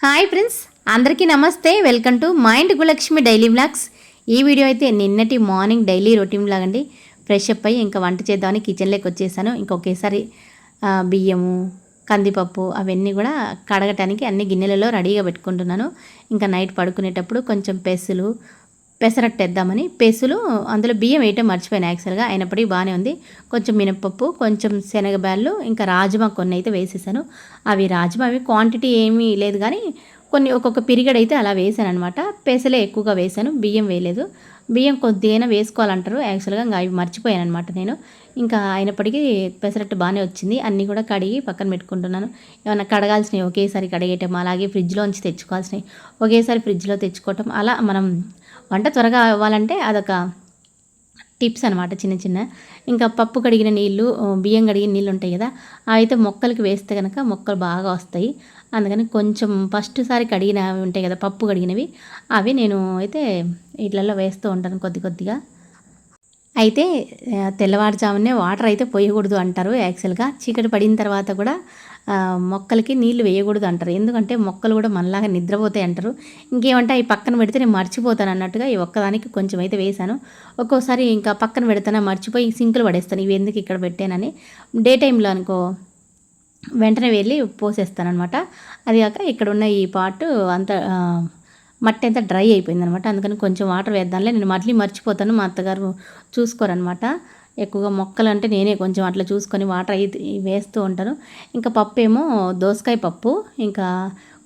Hi friends, అందరికీ నమస్తే. Welcome to mind గులక్ష్మి డైలీ వ్లాగ్స్. ఈ వీడియో అయితే నిన్నటి మార్నింగ్ డైలీ రొటీన్ వ్లాగ్ అండి. ఫ్రెష్ అప్ అయ్యి ఇంకా వంట చేద్దామని కిచెన్లోకి వచ్చేసాను. ఇంకొకేసారి బియ్యము, కందిపప్పు అవన్నీ కూడా కడగటానికి అన్ని గిన్నెలలో రెడీగా పెట్టుకుంటున్నాను. ఇంకా నైట్ పడుకునేటప్పుడు కొంచెం పెసరట్టు వేద్దామని అందులో బియ్యం వేయటం మర్చిపోయాను యాక్చువల్గా. అయినప్పటికీ బాగానే ఉంది. కొంచెం మినపప్పు, కొంచెం శనగబ్యాళ్ళు, ఇంకా రాజ్మా కొన్ని అయితే వేసేసాను. అవి క్వాంటిటీ ఏమీ లేదు కానీ కొన్ని ఒక్కొక్క పిరిగడ్ అయితే అలా వేసాను అనమాట. పెసలే ఎక్కువగా వేసాను, బియ్యం వేయలేదు. బియ్యం కొద్దిగా వేసుకోవాలంటారు యాక్చువల్గా. ఇంకా అవి మర్చిపోయాను అనమాట నేను. ఇంకా అయినప్పటికీ పెసరట్టు బాగానే వచ్చింది. అన్నీ కూడా కడిగి పక్కన పెట్టుకుంటున్నాను. ఏమన్నా కడగాల్సినవి ఒకేసారి కడిగేయటం, అలాగే ఫ్రిడ్జ్లోంచి తెచ్చుకోవాల్సినవి ఒకేసారి ఫ్రిడ్జ్లో తెచ్చుకోవటం, అలా మనం వంట త్వరగా అవ్వాలంటే అదొక టిప్స్ అనమాట, చిన్న చిన్న. ఇంకా పప్పు కడిగిన నీళ్ళు, బియ్యం కడిగిన నీళ్ళు ఉంటాయి కదా, అవి అయితే మొక్కలకి వేస్తే కనుక మొక్కలు బాగా వస్తాయి. అందుకని కొంచెం ఫస్ట్ సారి కడిగినవి ఉంటాయి కదా, పప్పు కడిగినవి, అవి నేను అయితే వీటిలలో వేస్తూ ఉంటాను కొద్ది కొద్దిగా. అయితే తెల్లవారుజామునే వాటర్ అయితే పోయకూడదు అంటారు యాక్చువల్గా. చీకటి పడిన తర్వాత కూడా మొక్కలకి నీళ్లు వేయకూడదు అంటారు. ఎందుకంటే మొక్కలు కూడా మనలాగా నిద్రపోతాయి అంటారు. ఇంకేమంటే అవి పక్కన పెడితే నేను మర్చిపోతాను అన్నట్టుగా ఈ ఒక్కదానికి కొంచెం అయితే వేశాను. ఒక్కోసారి ఇంకా పక్కన పెడతాను, మర్చిపోయి సింకులు పడేస్తాను. ఇవి ఎందుకు ఇక్కడ పెట్టానని. డే టైంలో అనుకో వెంటనే వెళ్ళి పోసేస్తానమాట. అది కాక ఇక్కడ ఉన్న ఈ పార్ట్ అంతా మట్టి అంతా డ్రై అయిపోయిందనమాట. అందుకని కొంచెం వాటర్ వేద్దాంలే, నేను మళ్ళీ మర్చిపోతాను. మా అత్తగారు చూసుకోరనమాట. ఎక్కువగా మొక్కలు అంటే నేనే కొంచెం అట్లా చూసుకొని వాటర్ అయితే వేస్తూ ఉంటాను. ఇంకా పప్పు ఏమో దోసకాయ పప్పు, ఇంకా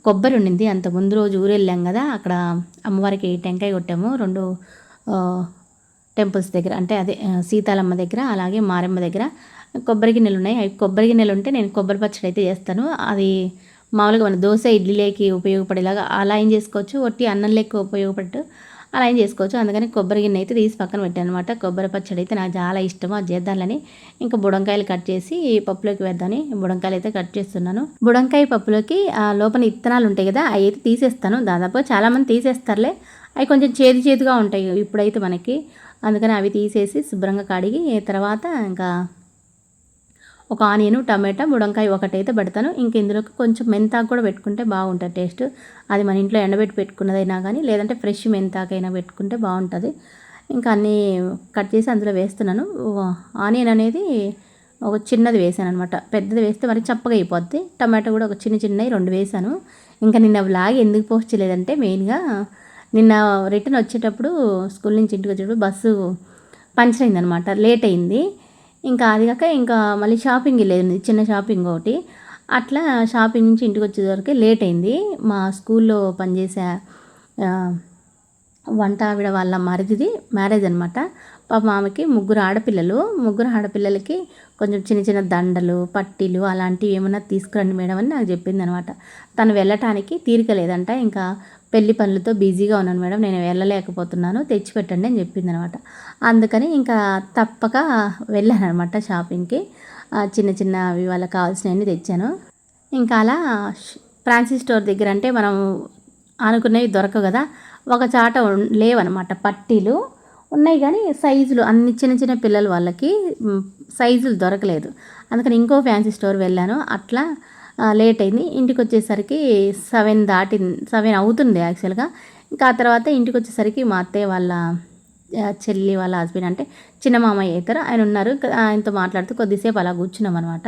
కొబ్బరి ఉండింది. అంత ముందు రోజు ఊరు వెళ్ళాం కదా, అక్కడ అమ్మవారికి టెంకాయ కొట్టాము 2 టెంపుల్స్ దగ్గర. అంటే అదే సీతాలమ్మ దగ్గర, అలాగే మారమ్మ దగ్గర కొబ్బరి గిన్నెలు ఉన్నాయి. అవి కొబ్బరి గిన్నెలు ఉంటే నేను కొబ్బరి పచ్చడి అయితే చేస్తాను. అది మామూలుగా మన దోశ ఇడ్లీలోకి ఉపయోగపడేలాగా అలా ఏం చేసుకోవచ్చు, ఒట్టి అన్నం లెక్క ఉపయోగపడట్టు అలా ఏం చేసుకోవచ్చు. అందుకని కొబ్బరి గిన్నె అయితే తీసి పక్కన పెట్టాను అనమాట. కొబ్బరి పచ్చడి అయితే నాకు చాలా ఇష్టం, అది చేద్దామని. ఇంకా బుడంకాయలు కట్ చేసి పప్పులోకి వేద్దామని బుడంకాయలు అయితే కట్ చేస్తున్నాను. బుడంకాయ పప్పులోకి లోపల ఇత్తనాలు ఉంటాయి కదా, అవి అయితే తీసేస్తాను. దాదాపు చాలామంది తీసేస్తారులే, అవి కొంచెం చేదుగా ఉంటాయి ఇప్పుడైతే మనకి. అందుకని అవి తీసేసి శుభ్రంగా కడిగి తర్వాత ఇంకా ఒక ఆనియన్, టమాటా, బుడంకాయ ఒకటైతే పెడతాను. ఇంక ఇందులోకి కొంచెం మెంతాకు కూడా పెట్టుకుంటే బాగుంటుంది టేస్ట్. అది మన ఇంట్లో ఎండబెట్టి పెట్టుకున్నదైనా కానీ, లేదంటే ఫ్రెష్ మెంతాకైనా పెట్టుకుంటే బాగుంటుంది. ఇంకా అన్నీ కట్ చేసి అందులో వేస్తున్నాను. ఆనియన్ అనేది ఒక చిన్నది వేసాను అనమాట, పెద్దది వేస్తే మరి చప్పగా అయిపోద్ది. టమాటా కూడా ఒక చిన్నవి 2 వేసాను. ఇంకా నిన్న వ్లాగ్ ఎందుకు పోస్ట్ చేయలేదంటే, మెయిన్గా నిన్న రిటర్న్ వచ్చేటప్పుడు స్కూల్ నుంచి ఇంటికి వచ్చేటప్పుడు బస్సు పంచర్ అయిందనమాట, లేట్ అయింది. ఇంకా అది కాక ఇంకా మళ్ళీ షాపింగ్ వెళ్ళేది, చిన్న షాపింగ్ ఒకటి. అట్లా షాపింగ్ నుంచి ఇంటికి వచ్చేసరికి లేట్ అయింది. మా స్కూల్లో పనిచేసే వంట ఆవిడ వాళ్ళ మరిదిది మ్యారేజ్ అనమాట. పాప ఆమెకి 3 ఆడపిల్లలకి కొంచెం చిన్న దండలు, పట్టీలు అలాంటివి ఏమన్నా తీసుకురండి మేడం అని నాకు చెప్పింది అనమాట. తను వెళ్ళటానికి తీరిక లేదంట, ఇంకా పెళ్లి పనులతో బిజీగా ఉన్నాను మేడం, నేను వెళ్ళలేకపోతున్నాను, తెచ్చిపెట్టండి అని చెప్పింది అనమాట. అందుకని ఇంకా తప్పక వెళ్ళాను అనమాట షాపింగ్కి. చిన్నవి వాళ్ళకి కావాల్సినవన్నీ తెచ్చాను. ఇంకా అలా ఫ్యాన్సీ స్టోర్ దగ్గర అంటే మనం అనుకునేవి దొరకవు కదా, ఒక చాట లేవన్నమాట. పట్టీలు ఉన్నాయి కానీ సైజులు అన్ని చిన్న పిల్లలు వాళ్ళకి సైజులు దొరకలేదు. అందుకని ఇంకో ఫ్యాన్సీ స్టోర్ వెళ్ళాను. అట్లా లేట్ అయింది. ఇంటికి వచ్చేసరికి 7 అవుతుంది యాక్చువల్గా. ఇంకా ఆ తర్వాత ఇంటికి వచ్చేసరికి మా అత్తయ్య వాళ్ళ చెల్లి వాళ్ళ హస్బెండ్, అంటే చిన్న మామయ్య అవుతారు, ఆయన ఉన్నారు. ఆయనతో మాట్లాడుతూ కొద్దిసేపు అలా కూర్చున్నాం అనమాట.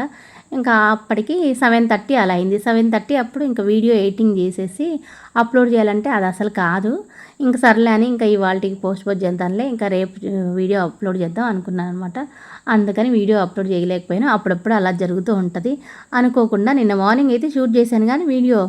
ఇంకా అప్పటికి 7:30 అలా అయింది. 7:30 అప్పుడు ఇంకా వీడియో ఎడిటింగ్ చేసేసి అప్లోడ్ చేయాలంటే అది అసలు కాదు. ఇంకా సర్లే అని ఇంకా ఇవాళకి పోస్ట్ చేద్దాంలే, ఇంకా రేపు వీడియో అప్లోడ్ చేద్దాం అనుకున్నాను అనమాట. అందుకని వీడియో అప్లోడ్ చేయలేకపోయినా, అప్పుడప్పుడు అలా జరుగుతూ ఉంటుంది. అనుకోకుండా నిన్న మార్నింగ్ అయితే షూట్ చేశాను కానీ వీడియో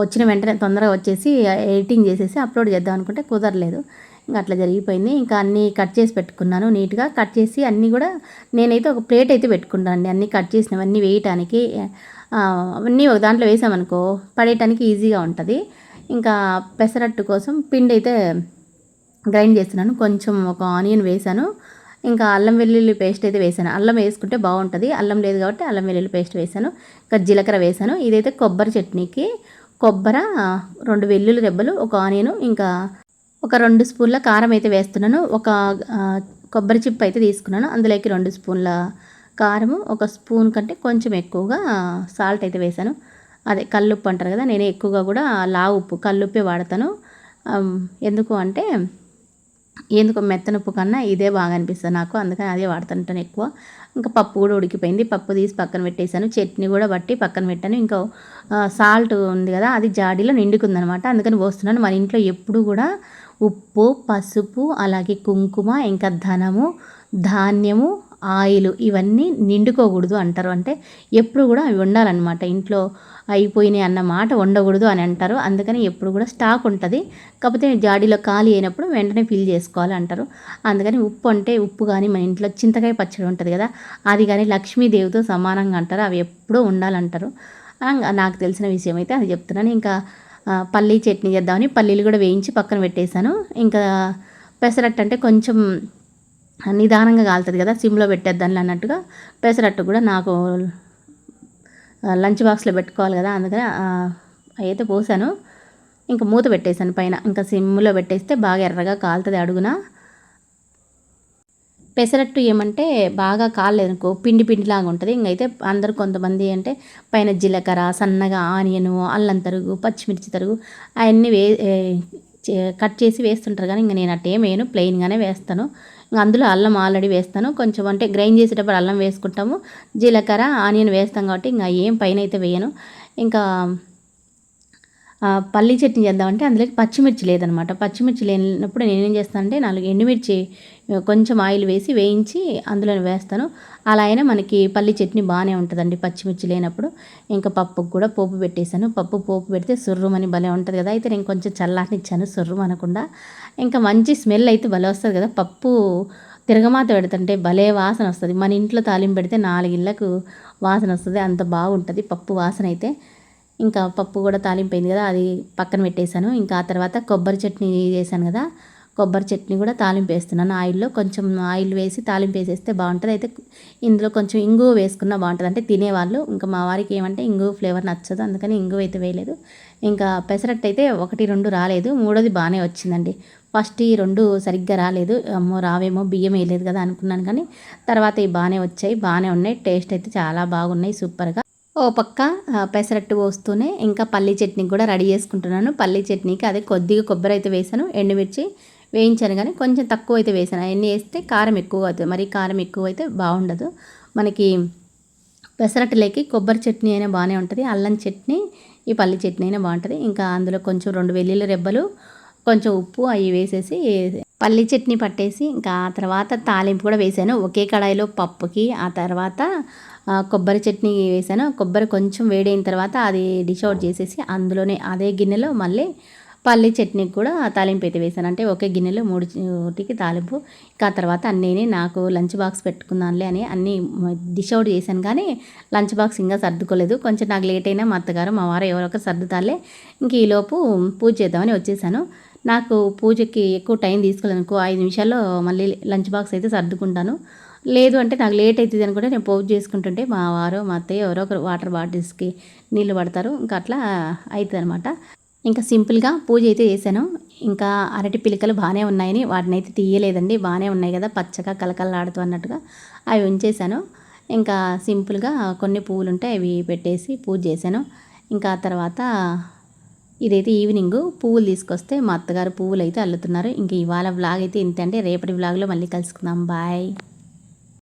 వచ్చిన వెంటనే తొందరగా వచ్చేసి ఎడిటింగ్ చేసేసి అప్లోడ్ చేద్దాం అనుకుంటే కుదరలేదు. ఇంకా అట్లా జరిగిపోయింది. ఇంకా అన్నీ కట్ చేసి పెట్టుకున్నాను, నీట్గా కట్ చేసి అన్నీ కూడా. నేనైతే ఒక ప్లేట్ అయితే పెట్టుకుంటానండి, అన్నీ కట్ చేసినవన్నీ వేయటానికి. అవన్నీ ఒక దాంట్లో వేసామనుకో పడేయటానికి ఈజీగా ఉంటుంది. ఇంకా పెసరట్టు కోసం పిండి అయితే గ్రైండ్ చేస్తున్నాను. కొంచెం ఒక ఆనియన్ వేసాను, ఇంకా అల్లం వెల్లుల్లి పేస్ట్ అయితే వేసాను. అల్లం వేసుకుంటే బాగుంటుంది, అల్లం లేదు కాబట్టి అల్లం వెల్లుల్లి పేస్ట్ వేసాను. ఇంకా జీలకర్ర వేసాను. ఇదైతే కొబ్బరి చట్నీకి కొబ్బరి, 2 వెల్లుల్లి రెబ్బలు, ఒక ఆనియను, ఇంకా ఒక 2 స్పూన్ల కారం అయితే వేస్తున్నాను. ఒక కొబ్బరి చిప్ప అయితే తీసుకున్నాను, అందులోకి 2 స్పూన్ల కారము, 1 స్పూన్ కంటే కొంచెం ఎక్కువగా సాల్ట్ అయితే వేసాను. అదే కల్లుప్పు అంటారు కదా, నేను ఎక్కువగా కూడా లావు ఉప్పు కల్లుప్పే వాడతాను. ఎందుకు అంటే ఎందుకో మెత్తనుప్పు కన్నా ఇదే బాగా అనిపిస్తుంది నాకు, అందుకని అదే వాడుతుంటాను ఎక్కువ. ఇంకా పప్పు కూడా ఉడికిపోయింది, పప్పు తీసి పక్కన పెట్టేశాను, చట్నీ కూడా బట్టి పక్కన పెట్టాను. ఇంకా సాల్ట్ ఉంది కదా, అది జాడీలో నిండుకుందనమాట, అందుకని పోస్తున్నాను. మన ఇంట్లో ఎప్పుడు కూడా ఉప్పు, పసుపు, అలాగే కుంకుమ, ఇంకా ధనము, ధాన్యము, ఆయిల్ ఇవన్నీ నిండుకోకూడదు అంటారు. అంటే ఎప్పుడు కూడా అవి ఉండాలన్నమాట ఇంట్లో, అయిపోయినాయి అన్న మాట ఉండకూడదు అని అంటారు. అందుకని ఎప్పుడు కూడా స్టాక్ ఉంటుంది, కాకపోతే జాడీలో ఖాళీ అయినప్పుడు వెంటనే ఫిల్ చేసుకోవాలి అంటారు. అందుకని ఉప్పు అంటే ఉప్పు కానీ మన ఇంట్లో చింతకాయ పచ్చడి ఉంటుంది కదా, అది కానీ లక్ష్మీదేవితో సమానంగా అంటారు, అవి ఎప్పుడూ ఉండాలంటారు. నాకు తెలిసిన విషయం అయితే అది చెప్తున్నాను. ఇంకా పల్లీ చట్నీ చేద్దామని పల్లీలు కూడా వేయించి పక్కన పెట్టేశాను. ఇంకా పెసరట్టు అంటే కొంచెం నిదానంగా కాలుతుంది కదా, సిమ్లో పెట్టేద్దాన్ని అన్నట్టుగా పెసరట్టు కూడా నాకు లంచ్ బాక్స్లో పెట్టుకోవాలి కదా, అందుకని అయితే పోసాను. ఇంకా మూత పెట్టేశాను పైన, ఇంకా సిమ్లో పెట్టేస్తే బాగా ఎర్రగా కాలుతుంది అడుగున. పెసరట్టు ఏమంటే బాగా కాలేదనుకో పిండి పిండిలాగా ఉంటుంది. ఇంకైతే అందరూ కొంతమంది అంటే పైన జీలకర్ర, సన్నగా ఆనియను, అల్లం తరుగు, పచ్చిమిర్చి తరుగు అవన్నీ కట్ చేసి వేస్తుంటారు, కానీ ఇంకా నేను అట్టేం వేయను, ప్లెయిన్గానే వేస్తాను. ఇంకా అందులో అల్లం ఆల్రెడీ వేస్తాను, కొంచెం అంటే గ్రైండ్ చేసేటప్పుడు అల్లం వేసుకుంటాము, జీలకర్ర ఆనియన్ వేస్తాం కాబట్టి ఇంకా ఏం పైన అయితే వేయను. ఇంకా పల్లీ చట్నీ చేద్దామంటే అందులోకి పచ్చిమిర్చి లేదనమాట. పచ్చిమిర్చి లేనప్పుడు నేనేం చేస్తానంటే 4 ఎండుమిర్చి కొంచెం ఆయిల్ వేసి వేయించి అందులో వేస్తాను. అలా అయినా మనకి పల్లీ చట్నీ బాగానే ఉంటుందండి పచ్చిమిర్చి లేనప్పుడు. ఇంకా పప్పుకు కూడా పోపు పెట్టేశాను. పప్పు పోపు పెడితే సుర్రుమని భలే ఉంటుంది కదా, అయితే నేను కొంచెం చల్లారనిచ్చాను సుర్రుమనకుండా. ఇంకా మంచి స్మెల్ అయితే భలే వస్తుంది కదా, పప్పు తిరగమాత పెడుతుంటే భలే వాసన వస్తుంది. మన ఇంట్లో తాలింపు పెడితే 4 ఇళ్ళకు వాసన వస్తుంది, అంత బాగుంటుంది పప్పు వాసన అయితే. ఇంకా పప్పు కూడా తాలింపైంది కదా, అది పక్కన పెట్టేశాను. ఇంకా ఆ తర్వాత కొబ్బరి చట్నీ చేశాను కదా, కొబ్బరి చట్నీ కూడా తాలింపు వేస్తున్నాను. ఆయిల్లో కొంచెం ఆయిల్ వేసి తాలింపు వేసేస్తే బాగుంటుంది. అయితే ఇందులో కొంచెం ఇంగువ వేసుకున్నా బాగుంటుంది, అంటే తినేవాళ్ళు. ఇంకా మా వారికి ఏమంటే ఇంగువ ఫ్లేవర్ నచ్చదు, అందుకని ఇంగువ అయితే వేయలేదు. ఇంకా పెసరట్టు అయితే 1, 2 రాలేదు, మూడోది బాగానే వచ్చిందండి. ఫస్ట్ ఈ 2 సరిగ్గా రాలేదు, అమ్మో రావేమో బియ్యం వేయలేదు కదా అనుకున్నాను, కానీ తర్వాత ఇవి బాగానే వచ్చాయి, బాగానే ఉన్నాయి, టేస్ట్ అయితే చాలా బాగున్నాయి, సూపర్గా. ఓ పక్క పెసరట్టు పోస్తూనే ఇంకా పల్లీ చట్నీ కూడా రెడీ చేసుకుంటున్నాను. పల్లీ చట్నీకి అదే కొద్దిగా కొబ్బరి అయితే వేసాను, ఎండుమిర్చి వేయించాను, కానీ కొంచెం తక్కువ అయితే వేసాను. అవన్నీ వేస్తే కారం ఎక్కువ అవుతుంది, మరి కారం ఎక్కువ అయితే బాగుండదు మనకి. పెసరట్టులోకి కొబ్బరి చట్నీ అయినా బాగానే ఉంటుంది, అల్లం చట్నీ, ఈ పల్లీ చట్నీ అయినా బాగుంటుంది. ఇంకా అందులో కొంచెం 2 వెల్లుల్లి రెబ్బలు, కొంచెం ఉప్పు అవి వేసేసి పల్లీ చట్నీ పట్టేసి ఇంకా ఆ తర్వాత తాలింపు కూడా వేసాను. ఒకే కడాయిలో పప్పుకి ఆ తర్వాత కొబ్బరి చట్నీ వేసాను. కొబ్బరి కొంచెం వేడైన తర్వాత అది డిష్ అవుట్ చేసేసి అందులోనే అదే గిన్నెలో మళ్ళీ పల్లీ చట్నీకి కూడా తాలింపు అయితే వేసాను. అంటే ఒకే గిన్నెలో 3కి తాలింపు. ఇంకా తర్వాత అన్నీ నాకు లంచ్ బాక్స్ పెట్టుకుందాంలే అని అన్నీ డిష్ అవుట్ చేశాను, కానీ లంచ్ బాక్స్ ఇంకా సర్దుకోలేదు. కొంచెం నాకు లేట్ అయినా మా అత్తగారు మా వారు ఎవరో ఒకరు సర్దుతాలే. ఇంక ఈలోపు పూజ చేద్దామని వచ్చేసాను. నాకు పూజకి ఎక్కువ టైం తీసుకోలేదు అనుకో, 5 నిమిషాల్లో మళ్ళీ లంచ్ బాక్స్ అయితే సర్దుకుంటాను. లేదు అంటే నాకు లేట్ అవుతుంది అనుకుంటే నేను పూజ చేసుకుంటుంటే మా వారు మా అత్తయ్య ఎవరో ఒకరు వాటర్ బాటిల్స్కి నీళ్ళు పడతారు, ఇంకా అట్లా అవుతుంది అనమాట. ఇంకా సింపుల్గా పూజ అయితే చేశాను. ఇంకా అరటి పిలకలు బాగానే ఉన్నాయని వాటిని అయితే తీయలేదండి, బాగానే ఉన్నాయి కదా పచ్చగా కలకలలాడుతూ అన్నట్టుగా అవి ఉంచేశాను. ఇంకా సింపుల్గా కొన్ని పువ్వులు ఉంటే అవి పెట్టేసి పూజ చేశాను. ఇంకా తర్వాత ఇదైతే ఈవినింగ్ పువ్వులు తీసుకొస్తే మా అత్తగారు పువ్వులు అయితే అల్లుతున్నారు. ఇంక ఇవాళ వ్లాగ్ అయితే ఇంతే అండి, రేపటి వ్లాగ్లో మళ్ళీ కలుసుకుందాం, బాయ్.